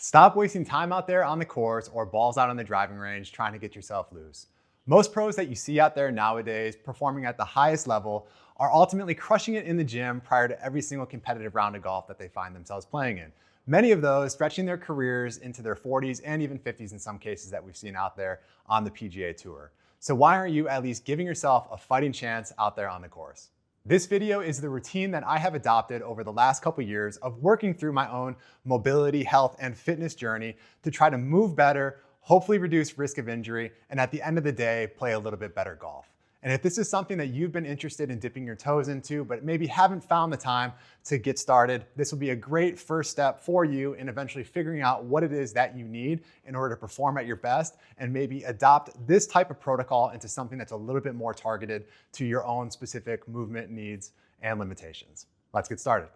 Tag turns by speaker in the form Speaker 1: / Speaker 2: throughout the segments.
Speaker 1: Stop wasting time out there on the course or balls out on the driving range trying to get yourself loose. Most pros that you see out there nowadays performing at the highest level are ultimately crushing it in the gym prior to every single competitive round of golf that they find themselves playing in. Many of those stretching their careers into their 40s and even 50s in some cases that we've seen out there on the PGA Tour. So why aren't you at least giving yourself a fighting chance out there on the course? This video is the routine that I have adopted over the last couple years of working through my own mobility, health, and fitness journey to try to move better, hopefully reduce risk of injury, and at the end of the day, play a little bit better golf. And if this is something that you've been interested in dipping your toes into, but maybe haven't found the time to get started, this will be a great first step for you in eventually figuring out what it is that you need in order to perform at your best and maybe adopt this type of protocol into something that's a little bit more targeted to your own specific movement needs and limitations. Let's get started.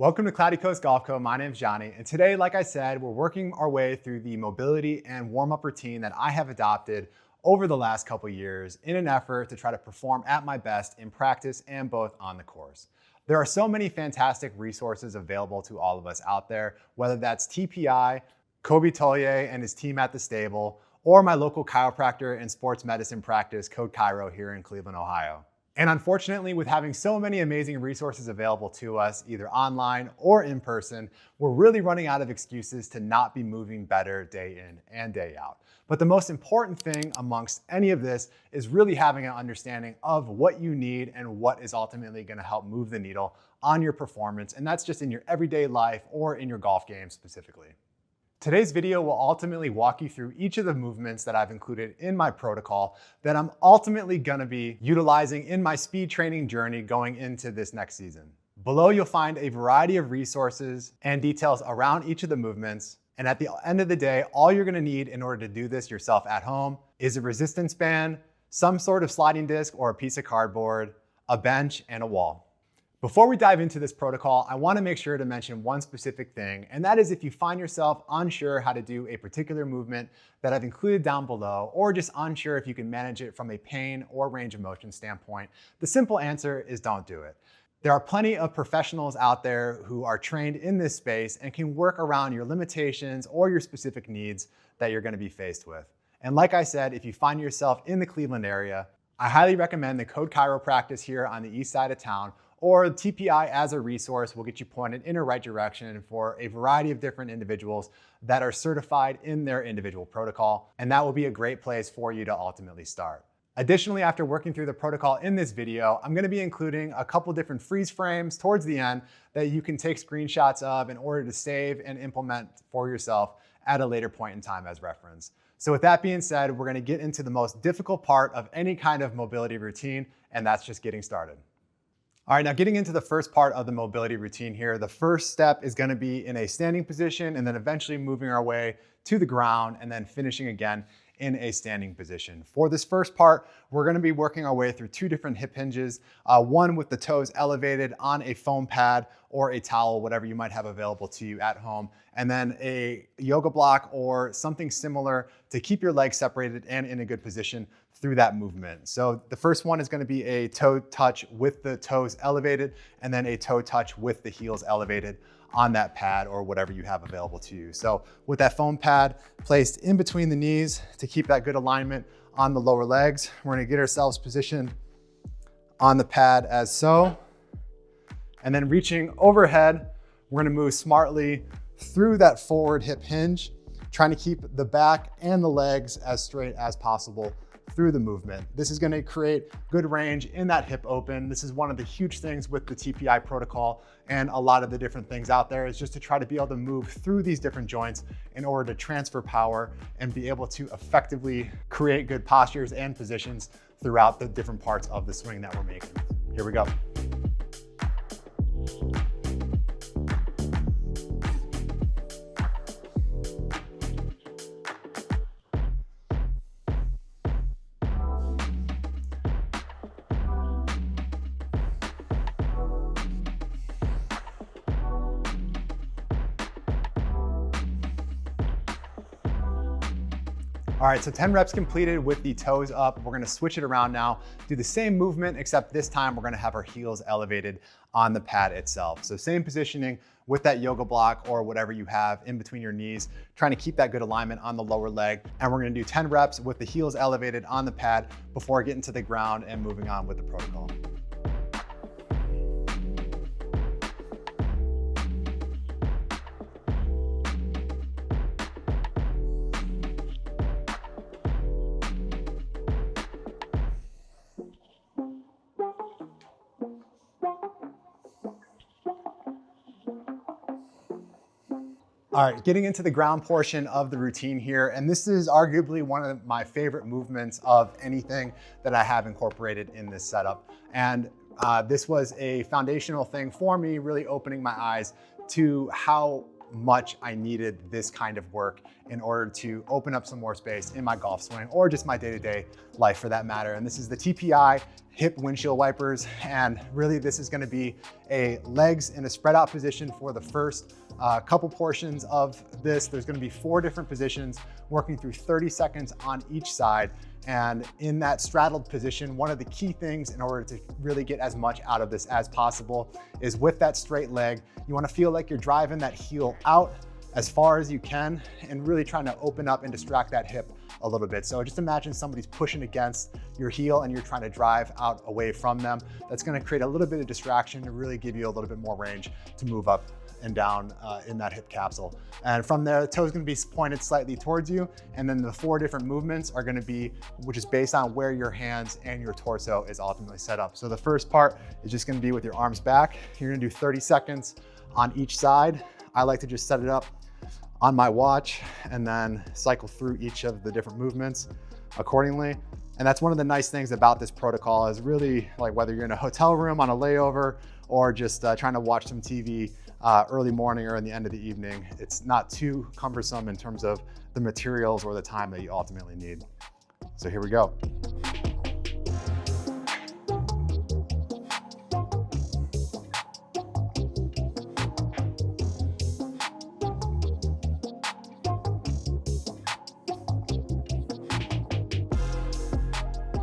Speaker 1: Welcome to Cloudy Coast Golf Co. My name's Johnny, and today, like I said, we're working our way through the mobility and warm-up routine that I have adopted over the last couple years in an effort to try to perform at my best in practice and both on the course. There are so many fantastic resources available to all of us out there, whether that's TPI, Kobe Tollier and his team at the stable, or my local chiropractor and sports medicine practice, Code Chiro here in Cleveland, Ohio. And unfortunately, with having so many amazing resources available to us, either online or in person, we're really running out of excuses to not be moving better day in and day out. But the most important thing amongst any of this is really having an understanding of what you need and what is ultimately going to help move the needle on your performance. And that's just in your everyday life or in your golf game specifically. Today's video will ultimately walk you through each of the movements that I've included in my protocol that I'm ultimately gonna be utilizing in my speed training journey going into this next season. Below, you'll find a variety of resources and details around each of the movements. And at the end of the day, all you're gonna need in order to do this yourself at home is a resistance band, some sort of sliding disc or a piece of cardboard, a bench, and a wall. Before we dive into this protocol, I want to make sure to mention one specific thing, and that is if you find yourself unsure how to do a particular movement that I've included down below, or just unsure if you can manage it from a pain or range of motion standpoint, the simple answer is don't do it. There are plenty of professionals out there who are trained in this space and can work around your limitations or your specific needs that you're going to be faced with. And like I said, if you find yourself in the Cleveland area, I highly recommend the Code Chiro practice here on the east side of town, or TPI as a resource will get you pointed in the right direction for a variety of different individuals that are certified in their individual protocol, and that will be a great place for you to ultimately start. Additionally, after working through the protocol in this video, I'm gonna be including a couple different freeze frames towards the end that you can take screenshots of in order to save and implement for yourself at a later point in time as reference. So with that being said, we're gonna get into the most difficult part of any kind of mobility routine, and that's just getting started. All right, now getting into the first part of the mobility routine here, the first step is gonna be in a standing position and then eventually moving our way to the ground and then finishing again in a standing position. For this first part, we're gonna be working our way through two different hip hinges, one with the toes elevated on a foam pad or a towel, whatever you might have available to you at home, and then a yoga block or something similar to keep your legs separated and in a good position through that movement. So the first one is going to be a toe touch with the toes elevated, and then a toe touch with the heels elevated on that pad or whatever you have available to you. So with that foam pad placed in between the knees to keep that good alignment on the lower legs, we're going to get ourselves positioned on the pad as so. And then reaching overhead, we're going to move smartly through that forward hip hinge, trying to keep the back and the legs as straight as possible through the movement. This is going to create good range in that hip open. This is one of the huge things with the TPI protocol and a lot of the different things out there is just to try to be able to move through these different joints in order to transfer power and be able to effectively create good postures and positions throughout the different parts of the swing that we're making. Here we go. All right, so 10 reps completed with the toes up. We're gonna switch it around now, do the same movement, except this time we're gonna have our heels elevated on the pad itself. So same positioning with that yoga block or whatever you have in between your knees, trying to keep that good alignment on the lower leg. And we're gonna do 10 reps with the heels elevated on the pad before getting to the ground and moving on with the protocol. All right, getting into the ground portion of the routine here, and this is arguably one of my favorite movements of anything that I have incorporated in this setup. And this was a foundational thing for me, really opening my eyes to how much I needed this kind of work in order to open up some more space in my golf swing or just my day-to-day life for that matter. And this is the TPI Hip Windshield Wipers. And really this is gonna be a legs in a spread out position for the first couple portions of this. There's gonna be 4 different positions working through 30 seconds on each side. And in that straddled position, one of the key things in order to really get as much out of this as possible is with that straight leg, you wanna feel like you're driving that heel out as far as you can and really trying to open up and distract that hip a little bit. So just imagine somebody's pushing against your heel and you're trying to drive out away from them. That's gonna create a little bit of distraction to really give you a little bit more range to move up and down in that hip capsule. And from there, the toe is gonna be pointed slightly towards you. And then the 4 different movements are gonna be, which is based on where your hands and your torso is ultimately set up. So the first part is just gonna be with your arms back. You're gonna do 30 seconds on each side. I like to just set it up on my watch and then cycle through each of the different movements accordingly. And that's one of the nice things about this protocol is really like whether you're in a hotel room on a layover or just trying to watch some TV early morning or in the end of the evening, it's not too cumbersome in terms of the materials or the time that you ultimately need. So here we go.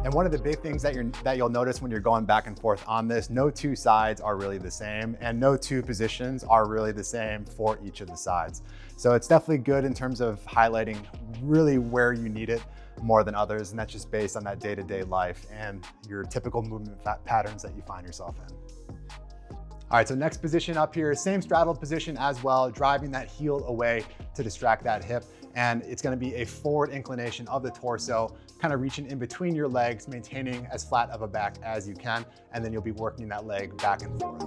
Speaker 1: And one of the big things that you'll notice when you're going back and forth on this, no 2 sides are really the same and no 2 positions are really the same for each of the sides. So it's definitely good in terms of highlighting really where you need it more than others. And that's just based on that day-to-day life and your typical movement patterns that you find yourself in. All right, so next position up here, same straddle position as well, driving that heel away to distract that hip. And it's gonna be a forward inclination of the torso, kind of reaching in between your legs, maintaining as flat of a back as you can, and then you'll be working that leg back and forth.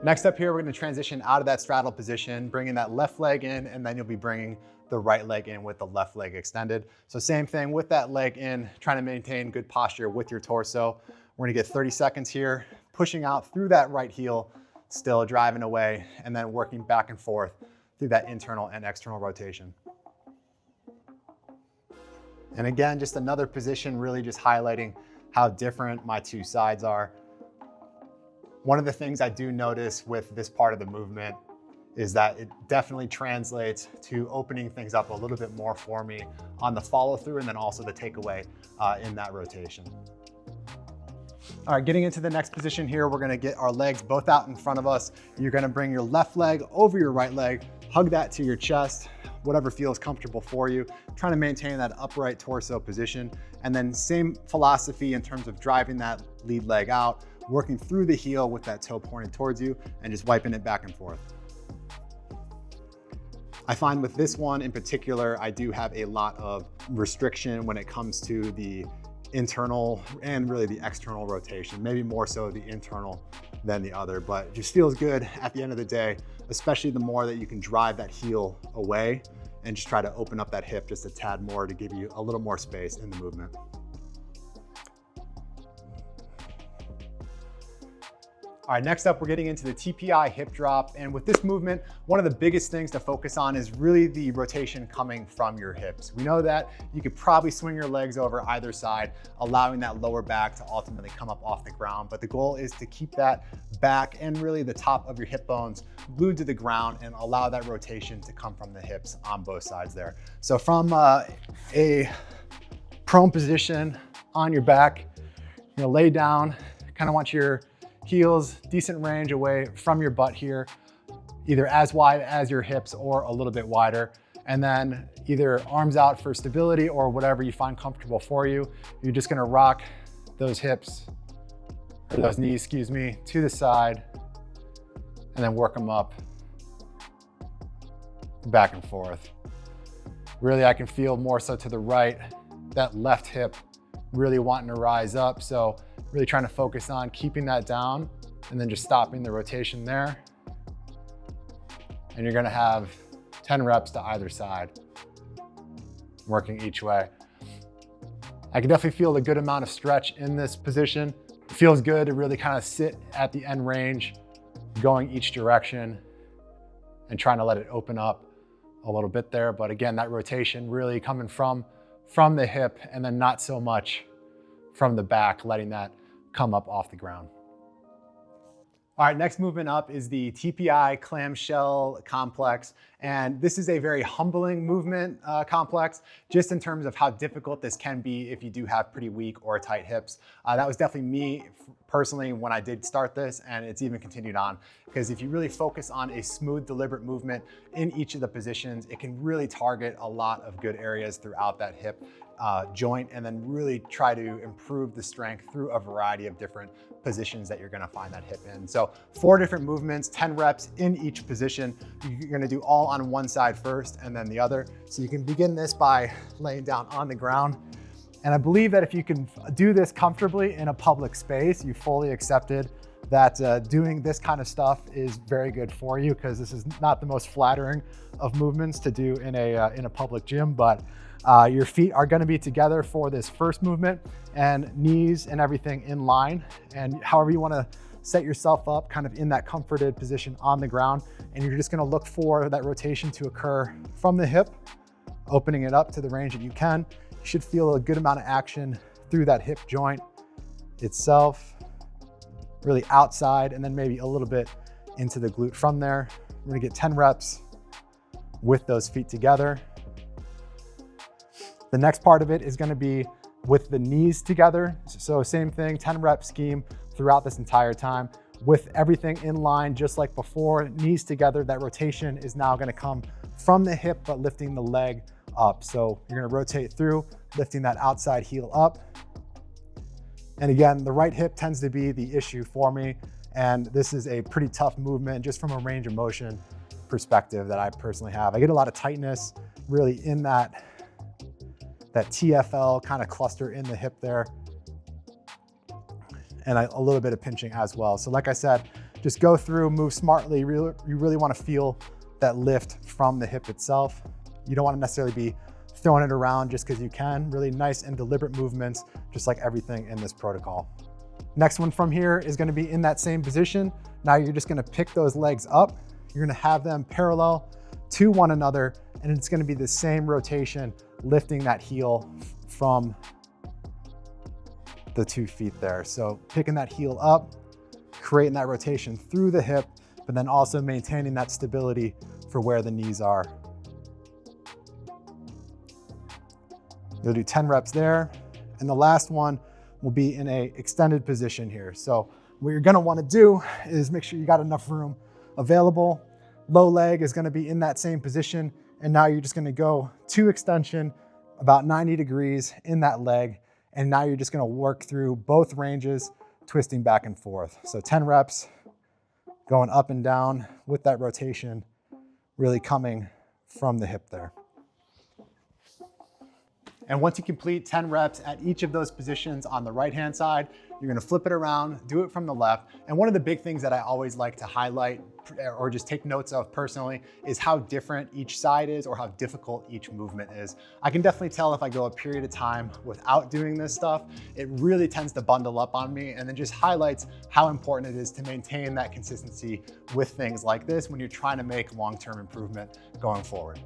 Speaker 1: Next up here, we're gonna transition out of that straddle position, bringing that left leg in, and then you'll be bringing the right leg in with the left leg extended. So same thing with that leg in, trying to maintain good posture with your torso. We're gonna get 30 seconds here, pushing out through that right heel, still driving away, and then working back and forth through that internal and external rotation. And again, just another position really just highlighting how different my 2 sides are. One of the things I do notice with this part of the movement is that it definitely translates to opening things up a little bit more for me on the follow through and then also the takeaway in that rotation. All right, getting into the next position here, we're gonna get our legs both out in front of us. You're gonna bring your left leg over your right leg, hug that to your chest, whatever feels comfortable for you, trying to maintain that upright torso position. And then same philosophy in terms of driving that lead leg out, working through the heel with that toe pointed towards you and just wiping it back and forth. I find with this one in particular, I do have a lot of restriction when it comes to the internal and really the external rotation, maybe more so the internal than the other, but it just feels good at the end of the day, especially the more that you can drive that heel away and just try to open up that hip just a tad more to give you a little more space in the movement. All right, next up, we're getting into the TPI Hip Drop. And with this movement, one of the biggest things to focus on is really the rotation coming from your hips. We know that you could probably swing your legs over either side, allowing that lower back to ultimately come up off the ground. But the goal is to keep that back and really the top of your hip bones glued to the ground and allow that rotation to come from the hips on both sides there. So from a prone position on your back, you're gonna lay down, kind of want your heels decent range away from your butt here, either as wide as your hips or a little bit wider. And then either arms out for stability or whatever you find comfortable for you. You're just gonna rock those hips, or those knees, excuse me, to the side, and then work them up, back and forth. Really, I can feel more so to the right, that left hip really wanting to rise up. So really trying to focus on keeping that down and then just stopping the rotation there. And you're gonna have 10 reps to either side, working each way. I can definitely feel a good amount of stretch in this position. It feels good to really kind of sit at the end range, going each direction and trying to let it open up a little bit there. But again, that rotation really coming from the hip and then not so much from the back, letting that come up off the ground. All right, next movement up is the TPI clamshell complex. And this is a very humbling movement complex, just in terms of how difficult this can be if you do have pretty weak or tight hips. That was definitely me personally when I did start this, and it's even continued on. Because if you really focus on a smooth, deliberate movement in each of the positions, it can really target a lot of good areas throughout that hip joint, and then really try to improve the strength through a variety of different positions that you're gonna find that hip in. So 4 different movements, 10 reps in each position. You're gonna do all on one side first and then the other. So you can begin this by laying down on the ground. And I believe that if you can do this comfortably in a public space, you fully accepted that doing this kind of stuff is very good for you, because this is not the most flattering of movements to do in a public gym. But your feet are going to be together for this first movement, and knees and everything in line. And however you want to set yourself up, kind of in that comforted position on the ground. And you're just going to look for that rotation to occur from the hip, opening it up to the range that you can. You should feel a good amount of action through that hip joint itself, really outside, and then maybe a little bit into the glute from there. We're gonna get 10 reps with those feet together. The next part of it is gonna be with the knees together. So same thing, 10 rep scheme throughout this entire time, with everything in line just like before, knees together. That rotation is now gonna come from the hip, but lifting the leg up. So you're gonna rotate through, lifting that outside heel up. And again, the right hip tends to be the issue for me. And this is a pretty tough movement just from a range of motion perspective that I personally have. I get a lot of tightness really in that TFL kind of cluster in the hip there. And a little bit of pinching as well. So like I said, just go through, move smartly. You really want to feel that lift from the hip itself. You don't want to necessarily be throwing it around just because you can. Really nice and deliberate movements, just like everything in this protocol. Next one from here is going to be in that same position. Now you're just going to pick those legs up. You're going to have them parallel to one another, and it's going to be the same rotation, lifting that heel from the 2 feet there. So picking that heel up, creating that rotation through the hip, but then also maintaining that stability for where the knees are. You'll do 10 reps there. And the last one will be in a extended position here. So what you're gonna wanna do is make sure you got enough room available. Low leg is gonna be in that same position. And now you're just gonna go to extension, about 90 degrees in that leg. And now you're just gonna work through both ranges, twisting back and forth. So 10 reps, going up and down with that rotation, really coming from the hip there. And once you complete 10 reps at each of those positions on the right-hand side, You're gonna flip it around, do it from the left. And one of the big things that I always like to highlight or just take notes of personally is how different each side is or how difficult each movement is. I can definitely tell if I go a period of time without doing this stuff, it really tends to bundle up on me, and then just highlights how important it is to maintain that consistency with things like this when you're trying to make long-term improvement going forward.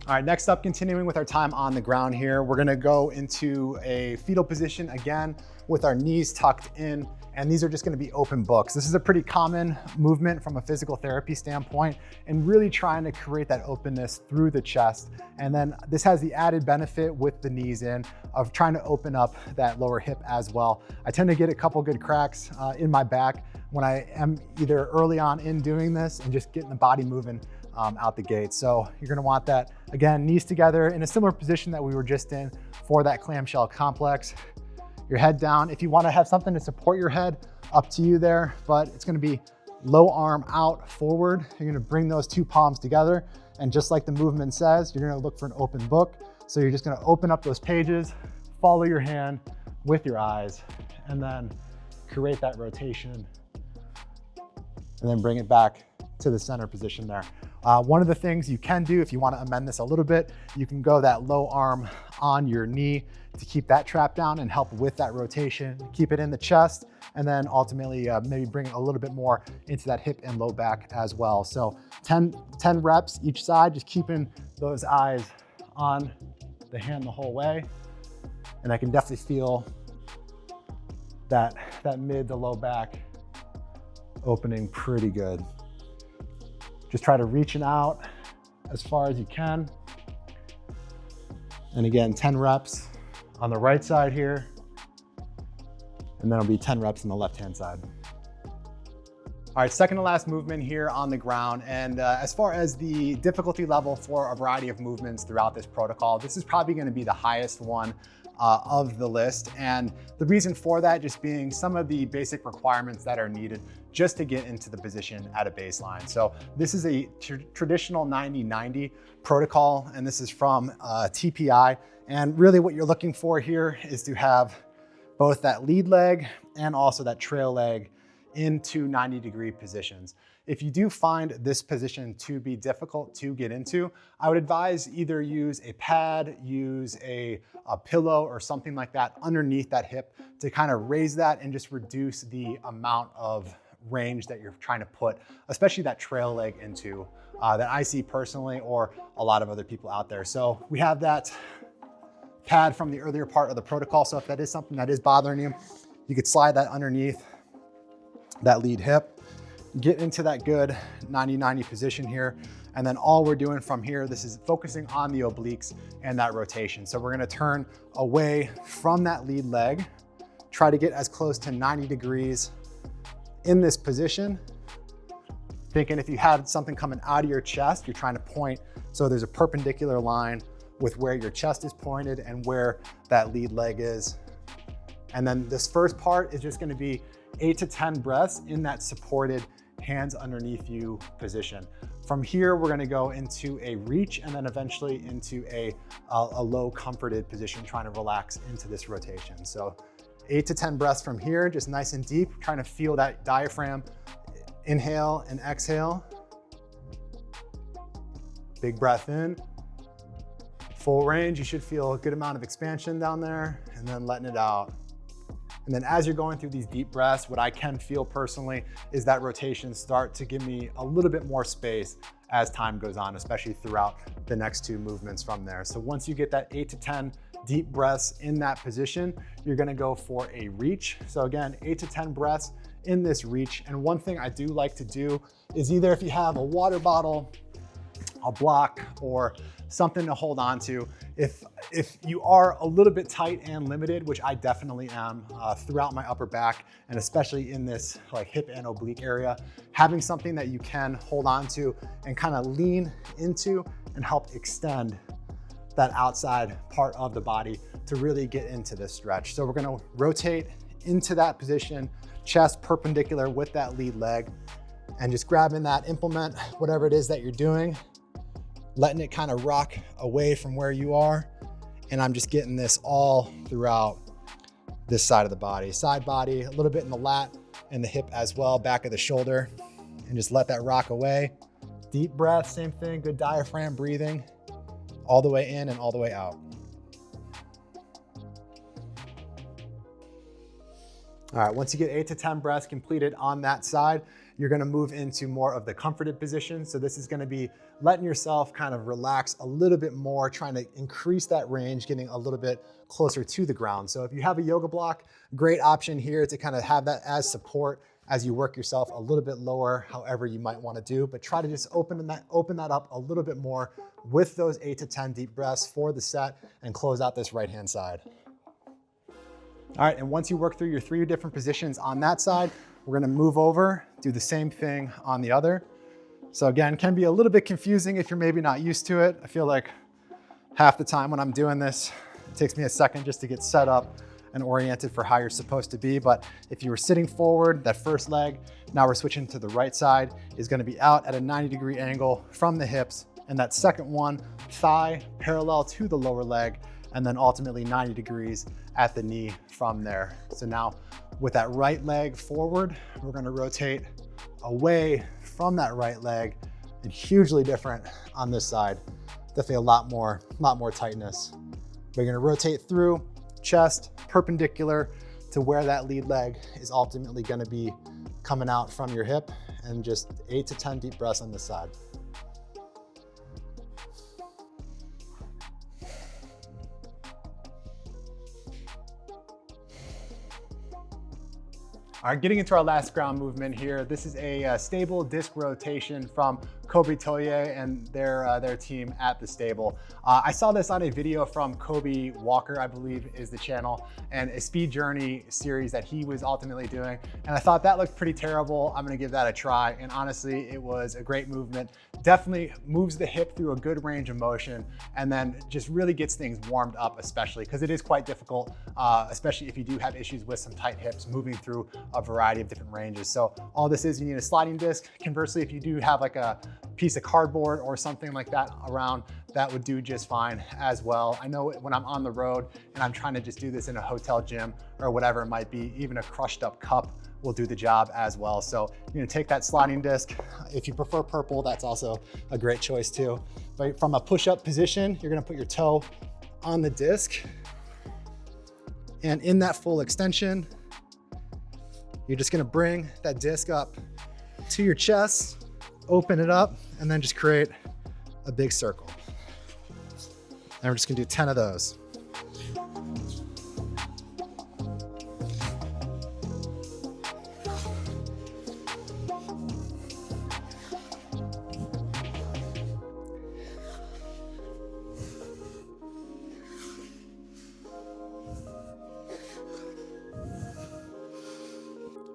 Speaker 1: All right, next up, continuing with our time on the ground here, we're gonna go into a fetal position again with our knees tucked in, and these are just gonna be open books. This is a pretty common movement from a physical therapy standpoint, and really trying to create that openness through the chest. And then this has the added benefit with the knees in of trying to open up that lower hip as well. I tend to get a couple good cracks in my back when I am either early on in doing this and just getting the body moving out the gate. So you're gonna want that, again, knees together in a similar position that we were just in for that clamshell complex. Your head down. If you wanna have something to support your head, up to you there, but it's gonna be low arm out forward. You're gonna bring those two palms together, and just like the movement says, you're gonna look for an open book. So you're just gonna open up those pages, follow your hand with your eyes, and then create that rotation, and then bring it back to the center position there. One of the things you can do if you want to amend this a little bit, you can go that low arm on your knee to keep that trap down and help with that rotation, keep it in the chest, and then ultimately maybe bring it a little bit more into that hip and low back as well. So 10 reps each side, just keeping those eyes on the hand the whole way. And I can definitely feel that mid to low back opening pretty good. Just try to reaching out as far as you can. And again, 10 reps on the right side here. And then it'll be 10 reps on the left-hand side. All right, second to last movement here on the ground. And as far as the difficulty level for a variety of movements throughout this protocol, this is probably gonna be the highest one of the list. And the reason for that just being some of the basic requirements that are needed just to get into the position at a baseline. So this is a traditional 90-90 protocol, and this is from TPI. And really what you're looking for here is to have both that lead leg and also that trail leg into 90-degree positions. If you do find this position to be difficult to get into, I would advise either use a pad, use a pillow or something like that underneath that hip to kind of raise that and just reduce the amount of range that you're trying to put, especially that trail leg into, that I see personally or a lot of other people out there. So we have that pad from the earlier part of the protocol. So if that is something that is bothering you, you could slide that underneath that lead hip, get into that good 90-90 position here. And then all we're doing from here, this is focusing on the obliques and that rotation. So we're gonna turn away from that lead leg, try to get as close to 90 degrees in this position. Thinking if you had something coming out of your chest, you're trying to point, so there's a perpendicular line with where your chest is pointed and where that lead leg is. And then this first part is just gonna be 8 to 10 breaths in that supported hands underneath you position. From here, we're gonna go into a reach and then eventually into a low comforted position, trying to relax into this rotation. So 8 to 10 breaths from here, just nice and deep, trying to feel that diaphragm. Inhale and exhale. Big breath in. Full range, you should feel a good amount of expansion down there, and then letting it out. And then as you're going through these deep breaths, what I can feel personally is that rotation start to give me a little bit more space as time goes on, especially throughout the next two movements from there. So once you get that 8 to 10 deep breaths in that position, you're gonna go for a reach. So again, 8 to 10 breaths in this reach. And one thing I do like to do is either if you have a water bottle, a block, or something to hold on to. If you are a little bit tight and limited, which I definitely am throughout my upper back, and especially in this like hip and oblique area, having something that you can hold on to and kind of lean into and help extend that outside part of the body to really get into this stretch. So we're gonna rotate into that position, chest perpendicular with that lead leg, and just grabbing that implement, whatever it is that you're doing, letting it kind of rock away from where you are. And I'm just getting this all throughout this side of the body, side body, a little bit in the lat and the hip as well, back of the shoulder, and just let that rock away. Deep breath, same thing, good diaphragm breathing, all the way in and all the way out. All right, once you get 8 to 10 breaths completed on that side, you're gonna move into more of the comforted position. So this is gonna be letting yourself kind of relax a little bit more, trying to increase that range, getting a little bit closer to the ground. So if you have a yoga block, great option here to kind of have that as support as you work yourself a little bit lower, however you might wanna do, but try to just open that up a little bit more with those 8 to 10 deep breaths for the set and close out this right-hand side. All right, and once you work through your 3 different positions on that side, we're gonna move over, do the same thing on the other. So again, can be a little bit confusing if you're maybe not used to it. I feel like half the time when I'm doing this, it takes me a second just to get set up and oriented for how you're supposed to be. But if you were sitting forward, that first leg, now we're switching to the right side, is gonna be out at a 90-degree angle from the hips. And that second one, thigh parallel to the lower leg, and then ultimately 90 degrees at the knee from there. So now with that right leg forward, we're gonna rotate away from that right leg, and hugely different on this side. Definitely a lot more tightness. We're gonna rotate through, chest perpendicular to where that lead leg is ultimately gonna be coming out from your hip, and just 8 to 10 deep breaths on this side. All right, getting into our last ground movement here. This is a stable disc rotation from Kobe Toye and their team at the stable. I saw this on a video from Kobe Walker, I believe is the channel, and a speed journey series that he was ultimately doing. And I thought that looked pretty terrible. I'm gonna give that a try. And honestly, it was a great movement. Definitely moves the hip through a good range of motion, and then just really gets things warmed up, especially because it is quite difficult, especially if you do have issues with some tight hips, moving through a variety of different ranges. So all this is, you need a sliding disc. Conversely, if you do have like a piece of cardboard or something like that around, that would do just fine as well. I know when I'm on the road and I'm trying to just do this in a hotel gym or whatever it might be, even a crushed up cup will do the job as well. So you're gonna take that sliding disc. If you prefer purple, that's also a great choice too. But from a push-up position, you're gonna put your toe on the disc, and in that full extension, you're just gonna bring that disc up to your chest, open it up, and then just create a big circle. And we're just gonna do 10 of those.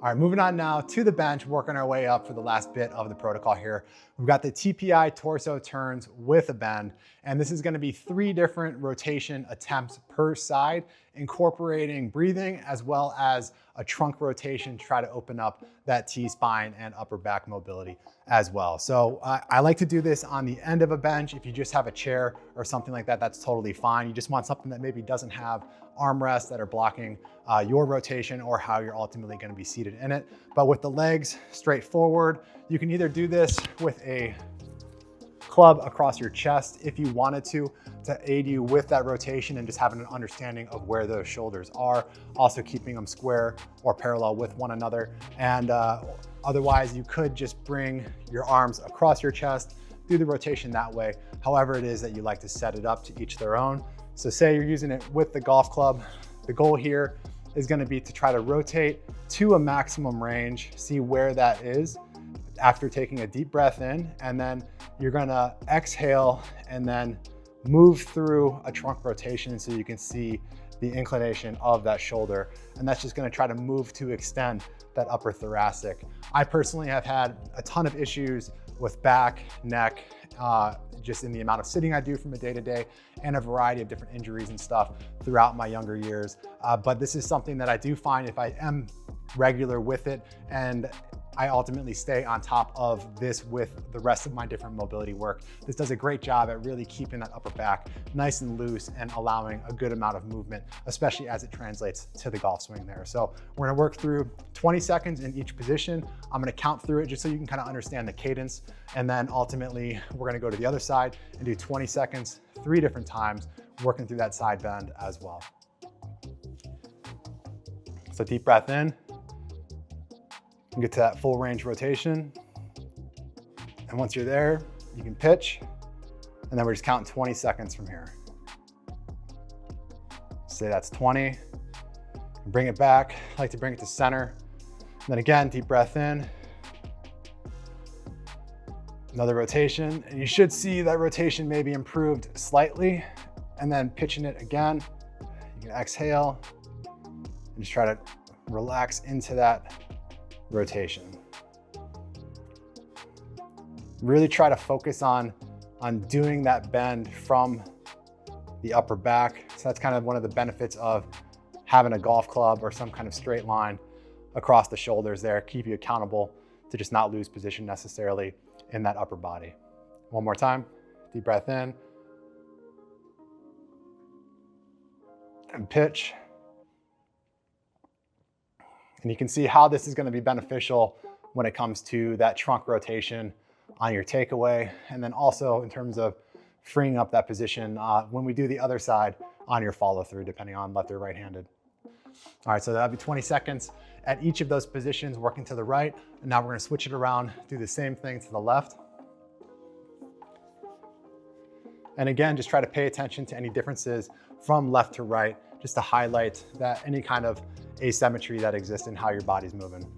Speaker 1: All right, moving on now to the bench, working our way up for the last bit of the protocol here. We've got the TPI torso turns with a bend, and this is gonna be 3 different rotation attempts per side, incorporating breathing as well as a trunk rotation to try to open up that T-spine and upper back mobility as well. So I like to do this on the end of a bench. If you just have a chair or something like that, that's totally fine. You just want something that maybe doesn't have armrests that are blocking your rotation or how you're ultimately gonna be seated in it. But with the legs straight forward, you can either do this with a club across your chest if you wanted to aid you with that rotation and just having an understanding of where those shoulders are, also keeping them square or parallel with one another. And otherwise, you could just bring your arms across your chest, do the rotation that way, however it is that you like to set it up, to each their own. So say you're using it with the golf club, the goal here is gonna be to try to rotate to a maximum range, see where that is after taking a deep breath in, and then you're gonna exhale and then move through a trunk rotation so you can see the inclination of that shoulder. And that's just gonna try to move to extend that upper thoracic. I personally have had a ton of issues with back, neck, just in the amount of sitting I do from a day-to-day, and a variety of different injuries and stuff throughout my younger years. But this is something that I do find if I am regular with it and I ultimately stay on top of this with the rest of my different mobility work. This does a great job at really keeping that upper back nice and loose and allowing a good amount of movement, especially as it translates to the golf swing there. So we're gonna work through 20 seconds in each position. I'm gonna count through it just so you can kind of understand the cadence. And then ultimately, we're gonna go to the other side and do 20 seconds, 3 different times, working through that side bend as well. So deep breath in, and get to that full range rotation. And once you're there, you can pitch, and then we're just counting 20 seconds from here. Say that's 20, bring it back. I like to bring it to center. And then again, deep breath in, another rotation, and you should see that rotation maybe improved slightly, and then pitching it again. You can exhale and just try to relax into that rotation. Really try to focus on doing that bend from the upper back. So that's kind of one of the benefits of having a golf club or some kind of straight line across the shoulders there. Keep you accountable to just not lose position necessarily in that upper body. One more time, deep breath in. And pitch. And you can see how this is going to be beneficial when it comes to that trunk rotation on your takeaway. And then also in terms of freeing up that position when we do the other side on your follow through, depending on left or right-handed. All right, so that'll be 20 seconds at each of those positions, working to the right. And now we're going to switch it around, do the same thing to the left. And again, just try to pay attention to any differences from left to right, just to highlight that any kind of asymmetry that exists in how your body's moving.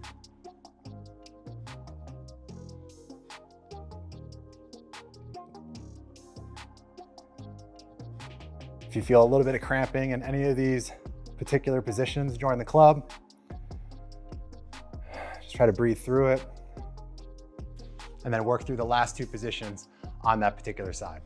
Speaker 1: If you feel a little bit of cramping in any of these particular positions, join the club. Just try to breathe through it and then work through the last 2 positions on that particular side.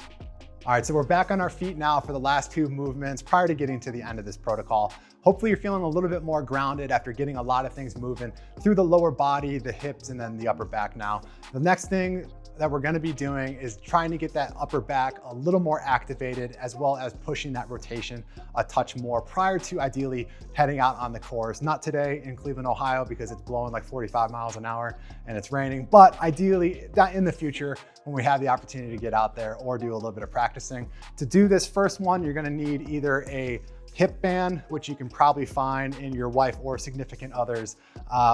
Speaker 1: All right, so we're back on our feet now for the last 2 movements prior to getting to the end of this protocol. Hopefully you're feeling a little bit more grounded after getting a lot of things moving through the lower body, the hips, and then the upper back now. The next thing that we're gonna be doing is trying to get that upper back a little more activated, as well as pushing that rotation a touch more prior to ideally heading out on the course. Not today in Cleveland, Ohio, because it's blowing like 45 miles an hour and it's raining, but ideally that in the future when we have the opportunity to get out there or do a little bit of practicing. To do this first one, you're gonna need either a hip band, which you can probably find in your wife or significant other's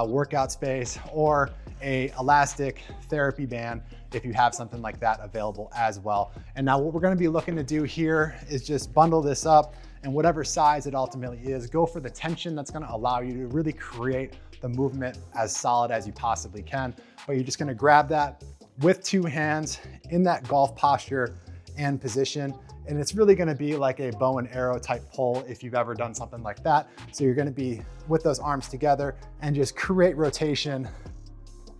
Speaker 1: workout space, or a elastic therapy band if you have something like that available as well. And now what we're gonna be looking to do here is just bundle this up, and whatever size it ultimately is, go for the tension that's gonna allow you to really create the movement as solid as you possibly can. But you're just gonna grab that with 2 hands in that golf posture and position. And it's really gonna be like a bow and arrow type pull if you've ever done something like that. So you're gonna be with those arms together and just create rotation,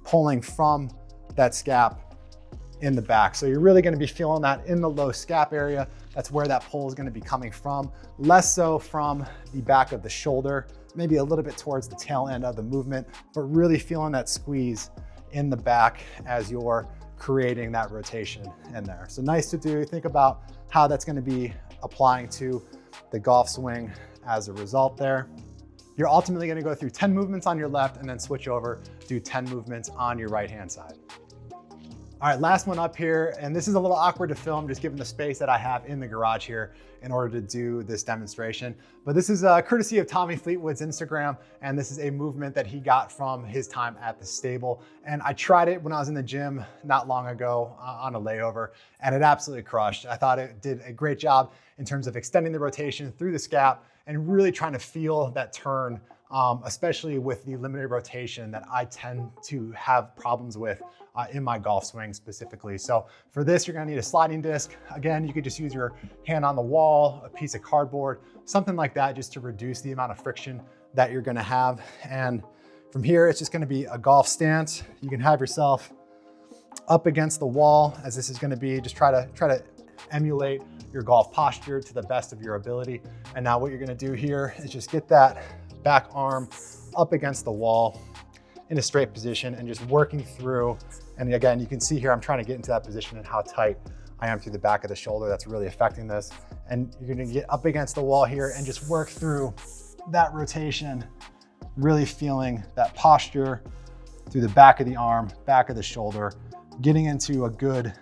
Speaker 1: pulling from that scap in the back. So you're really gonna be feeling that in the low scap area. That's where that pull is gonna be coming from. Less so from the back of the shoulder, maybe a little bit towards the tail end of the movement, but really feeling that squeeze in the back as you're creating that rotation in there. So nice to do. Think about how that's going to be applying to the golf swing as a result there. You're ultimately going to go through 10 movements on your left and then switch over, do 10 movements on your right hand side. All right, last one up here, and this is a little awkward to film just given the space that I have in the garage here in order to do this demonstration. But this is courtesy of Tommy Fleetwood's Instagram, and this is a movement that he got from his time at the stable. And I tried it when I was in the gym not long ago on a layover, and it absolutely crushed. I thought it did a great job in terms of extending the rotation through the scap and really trying to feel that turn, especially with the limited rotation that I tend to have problems with in my golf swing specifically. So for this, you're gonna need a sliding disc. Again, you could just use your hand on the wall, a piece of cardboard, something like that, just to reduce the amount of friction that you're gonna have. And from here, it's just gonna be a golf stance. You can have yourself up against the wall, as this is gonna be, just try to emulate your golf posture to the best of your ability. And now what you're gonna do here is just get that back arm up against the wall in a straight position and just working through. And again, you can see here, I'm trying to get into that position and how tight I am through the back of the shoulder. That's really affecting this. And you're gonna get up against the wall here and just work through that rotation, really feeling that posture through the back of the arm, back of the shoulder, getting into a good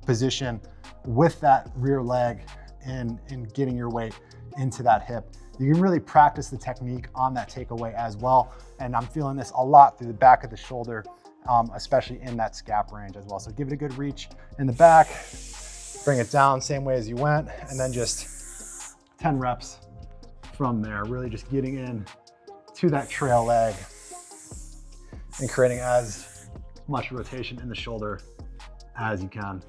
Speaker 1: position with that rear leg and getting your weight into that hip. You can really practice the technique on that takeaway as well. And I'm feeling this a lot through the back of the shoulder, especially in that scap range as well. So give it a good reach in the back, bring it down same way as you went, and then just 10 reps from there. Really just getting in to that trail leg and creating as much rotation in the shoulder as you can.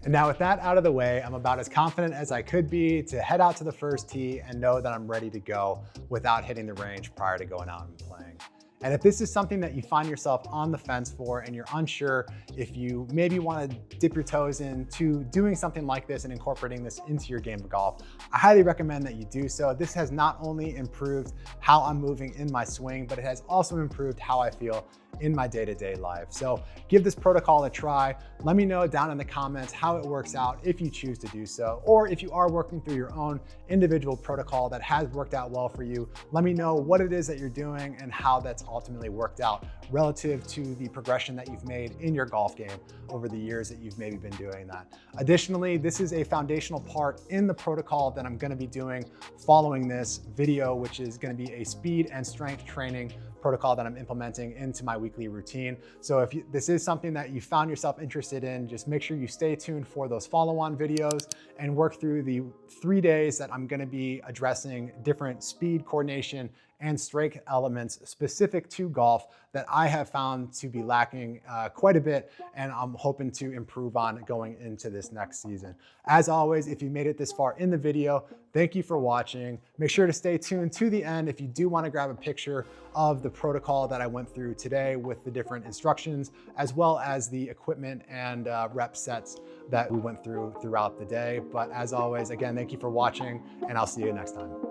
Speaker 1: And now with that out of the way, I'm about as confident as I could be to head out to the first tee and know that I'm ready to go without hitting the range prior to going out and playing. And if this is something that you find yourself on the fence for and you're unsure if you maybe want to dip your toes into doing something like this and incorporating this into your game of golf, I highly recommend that you do so. This has not only improved how I'm moving in my swing, but it has also improved how I feel in my day-to-day life. So give this protocol a try. Let me know down in the comments how it works out if you choose to do so, or if you are working through your own individual protocol that has worked out well for you. Let me know what it is that you're doing and how that's ultimately worked out relative to the progression that you've made in your golf game over the years that you've maybe been doing that. Additionally, this is a foundational part in the protocol that I'm going to be doing following this video, which is going to be a speed and strength training protocol that I'm implementing into my weekly routine. So if this is something that you found yourself interested in, just make sure you stay tuned for those follow-on videos and work through the 3 days that I'm gonna be addressing different speed, coordination, and strength elements specific to golf that I have found to be lacking quite a bit, and I'm hoping to improve on going into this next season. As always, if you made it this far in the video, thank you for watching. Make sure to stay tuned to the end if you do want to grab a picture of the protocol that I went through today with the different instructions, as well as the equipment and rep sets that we went through throughout the day. But as always, again, thank you for watching, and I'll see you next time.